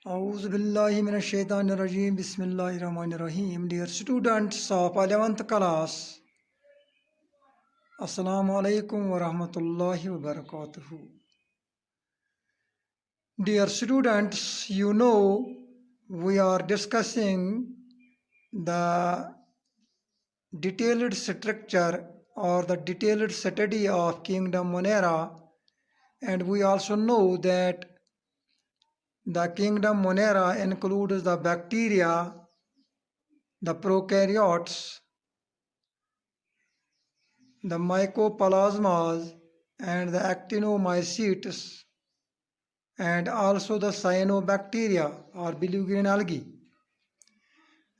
Auzubillahiminash-shaytanir-rajim. Bismillahir-rahmanir-rahim. Dear students of 11th class, Assalamu alaikum wa rahmatullahi wa barakatuhu. Dear students, we are discussing the detailed structure or the detailed study of Kingdom Monera, and we also know that the Kingdom Monera includes the bacteria, the prokaryotes, the mycoplasmas, and the actinomycetes, and also the cyanobacteria or blue green algae.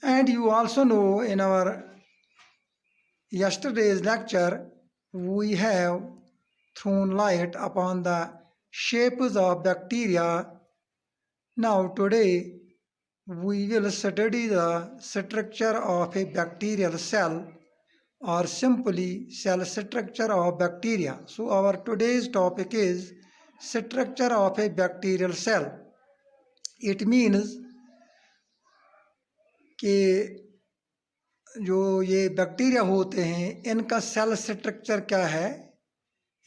And you also know in our yesterday's lecture we have thrown light upon the shapes of bacteria. Now today we will study the structure of a bacterial cell, or simply cell structure of bacteria. So our today's topic is structure of a bacterial cell. It means कि जो ये bacteria होते हैं इनका cell structure क्या है,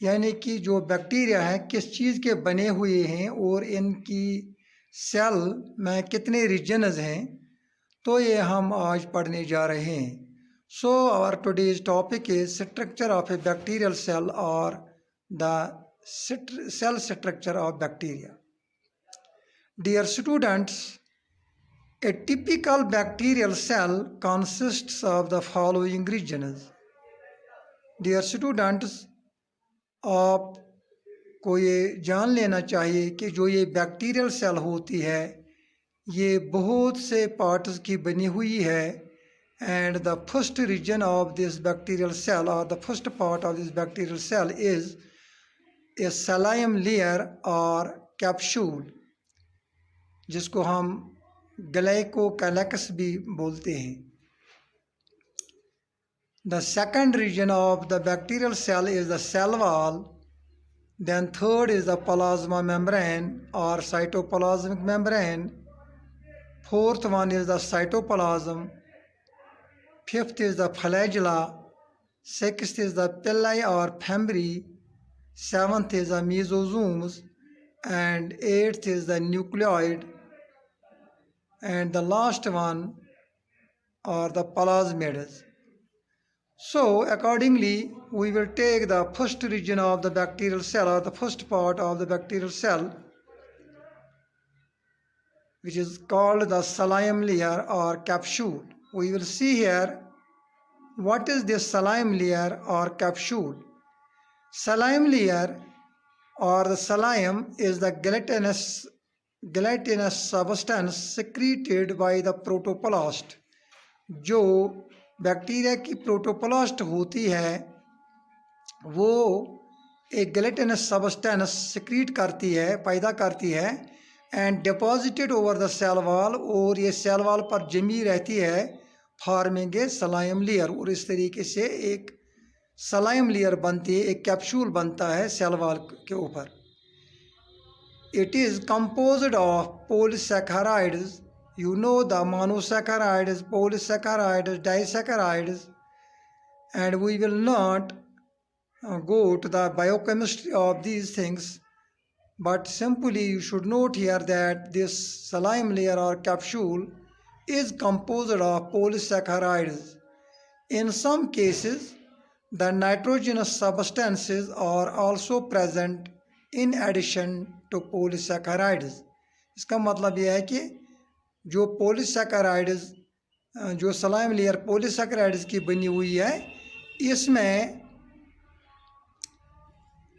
यानी कि जो बैक्टीरिया है किस चीज़ के बने हुए हैं और इनकी सेल में कितने रीजन्स हैं, तो ये हम आज पढ़ने जा रहे हैं. So our today's topic is structure of a bacterial cell or the cell structure of bacteria. Dear students, a typical bacterial cell consists of the following regions. Dear students, आपको ये जान लेना चाहिए कि जो ये बैक्टीरियल सेल होती है ये बहुत से पार्ट्स की बनी हुई है. And the first region of this bacterial cell, or the first part of this bacterial cell, is a xylem layer or capsule, जिसको हम ग्लाइकोकैलेक्स भी बोलते हैं. The second region of the bacterial cell is the cell wall. Then third is the plasma membrane or cytoplasmic membrane. Fourth one is the cytoplasm. Fifth is the flagella. Sixth is the pili or fimbriae. Seventh is the mesosomes. And eighth is the nucleoid. And the last one are the plasmids. So accordingly, we will take the first region of the bacterial cell, or the first part of the bacterial cell, which is called the xylem layer or capsule. We will see here what is this xylem layer or capsule. Xylem layer or the xylem is the gelatinous substance secreted by the protoplast. जो bacteria की protoplast होती है वो एक gelatinous substance secrete करती है, पैदा करती है, and deposited over the cell wall, और ये सेल वॉल पर जमी रहती है, फॉर्मिंग ए सलाइम लेयर. और इस तरीके से एक सलाइम लेयर बनती है, एक कैप्सूल बनता है सेल वॉल के ऊपर. It is composed of polysaccharides. You know the monosaccharides, polysaccharides, disaccharides, and we will not go to the biochemistry of these things, but simply you should note here that this xylem layer or capsule is composed of polysaccharides. In some cases, the nitrogenous substances are also present in addition to polysaccharides. इसका मतलब यह है कि जो polysaccharides, जो सलाइम layer polysaccharides की बनी हुई है, इसमें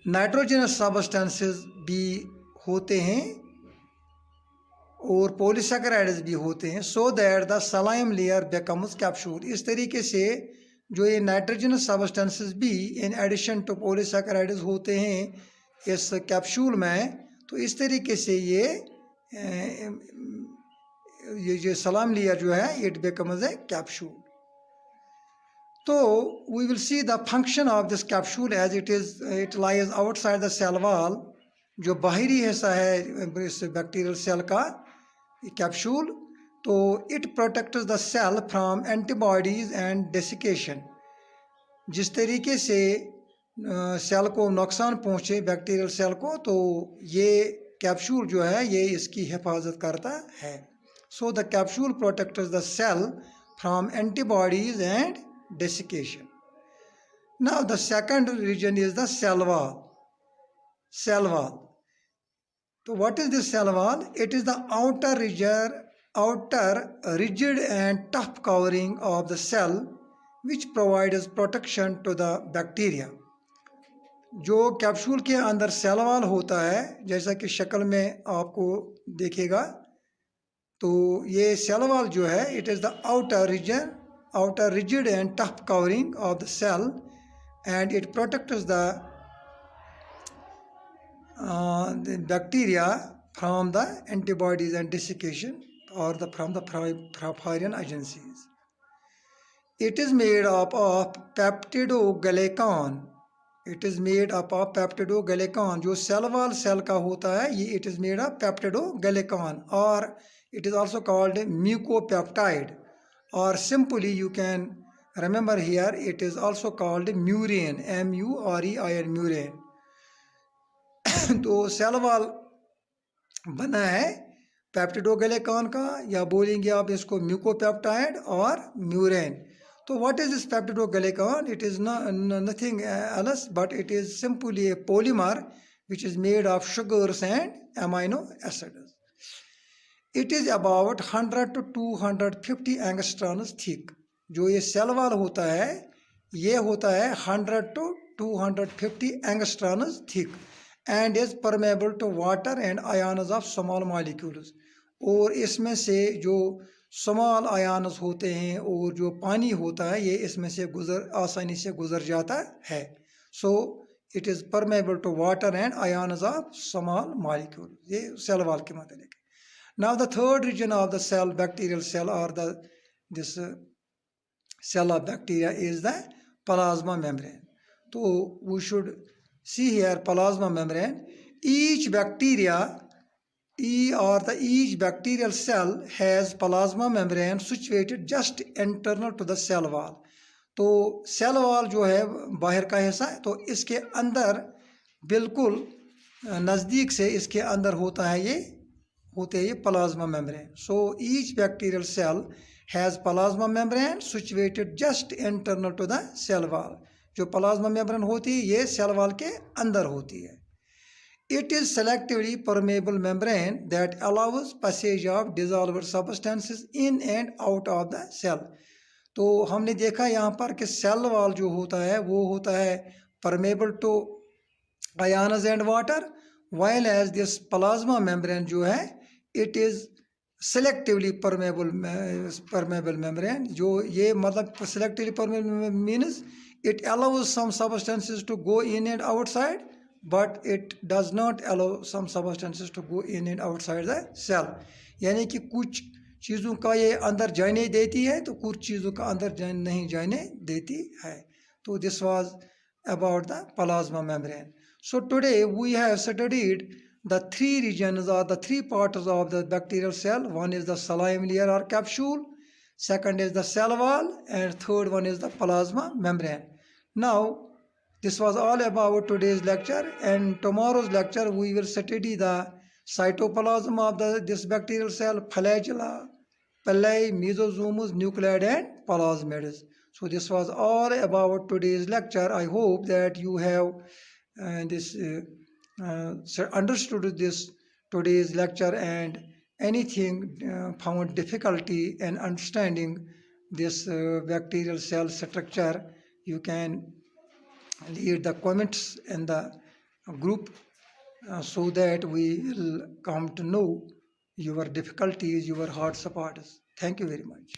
नाइट्रोजनस सब्सटेंसेस भी होते हैं और पॉलीसैकेराइड्स भी होते हैं. So that the slime layer becomes capsule. इस तरीके से जो ये नाइट्रोजनस सब्सटेंसेस भी इन एडिशन टू पॉलीसैकेराइड्स होते हैं इस कैप्सूल में, तो इस तरीके से ये जो सलाइम लेयर जो है इट बिकम्स ए कैप्सूल. तो we will see the function of this capsule as it lies outside the cell wall. जो बाहरी हिस्सा है इस बैक्टीरियल सेल का कैप्सूल, तो it protects the cell from antibodies and desiccation. जिस तरीके से सेल को नुकसान पहुँचे, बैक्टीरियल सेल को, तो ये कैप्सूल जो है ये इसकी हिफाजत करता है। So the capsule protects the cell from antibodies and desiccation. Now the second region is the cell wall. Cell wall, तो what is this cell wall? It is the outer rigid and tough covering of the cell which provides protection to the bacteria। जो capsule के अंदर cell wall होता है, जैसा कि शक्ल में आपको देखेगा, तो ये सेल वॉल जो है it is the outer rigid and tough covering of the cell and it protects the bacteria from the antibodies and desiccation or from the foreign agencies. It is made up of peptidoglycan। It is made up of peptidoglycan। जो cell wall cell का होता है ये it is made of peptidoglycan or it is also called mucopeptide or simply you can remember here it is also called murine, M-U-R-E-I-N, murine। तो cell wall बना है पेप्टिडोग्लिकान का, या बोलेंगे आप इसको म्यूकोपेप्टाइड और म्यूरेन। तो what is this peptidoglycan? It is nothing else but it is simply a polymer which is made of sugars and amino acids. It is about 100 to 250 angstroms thick. जो ये सेल वॉल होता है ये होता है 100 to 250 angstroms thick and is permeable to water and ions of small molecules. और इसमें से जो स्मॉल आयन्स होते हैं और जो पानी होता है ये इसमें से आसानी से गुजर जाता है। So it is permeable to water and ions of small molecule. ये सेल वॉल के मतलब। Now the third region of the cell, bacterial cell और this cell of bacteria is the plasma membrane. तो we should see here plasma membrane। each bacterial cell has plasma membrane situated just internal to the cell wall। तो cell wall जो है बाहर का हिस्सा है, तो इसके अंदर बिल्कुल नज़दीक से इसके अंदर होता है ये plasma membrane. So each bacterial cell has plasma membrane situated just internal to the cell wall. जो प्लाज्मा मेम्ब्रेन होती है ये सेल वॉल के अंदर होती है। It is selectively permeable membrane that allows passage of dissolved substances in and out of the cell. तो हमने देखा यहाँ पर कि सेल वॉल जो होता है वो होता है permeable to ions and water, while as this plasma membrane जो है it is selectively permeable membrane. जो ये मतलब selectively permeable means it allows some substances to go in and outside but it does not allow some substances to go in and outside the cell। यानी कि कुछ चीज़ों का ये अंदर जाने देती है तो कुछ चीज़ों का अंदर नहीं जाने देती है। तो this was about the plasma membrane। So today we have studied the three regions or the three parts of the bacterial cell। One is the slime layer or capsule, second is the cell wall, and third one is the plasma membrane। Now this was all about today's lecture, and tomorrow's lecture we will study the cytoplasm of this bacterial cell, flagella, pili, mesosomes, nuclei and plasmids। So this was all about today's lecture। I hope that you have understood this today's lecture, and anything found difficulty in understanding this bacterial cell structure, you can leave the comments in the group so that we will come to know your difficulties, your hard supports। Thank you very much।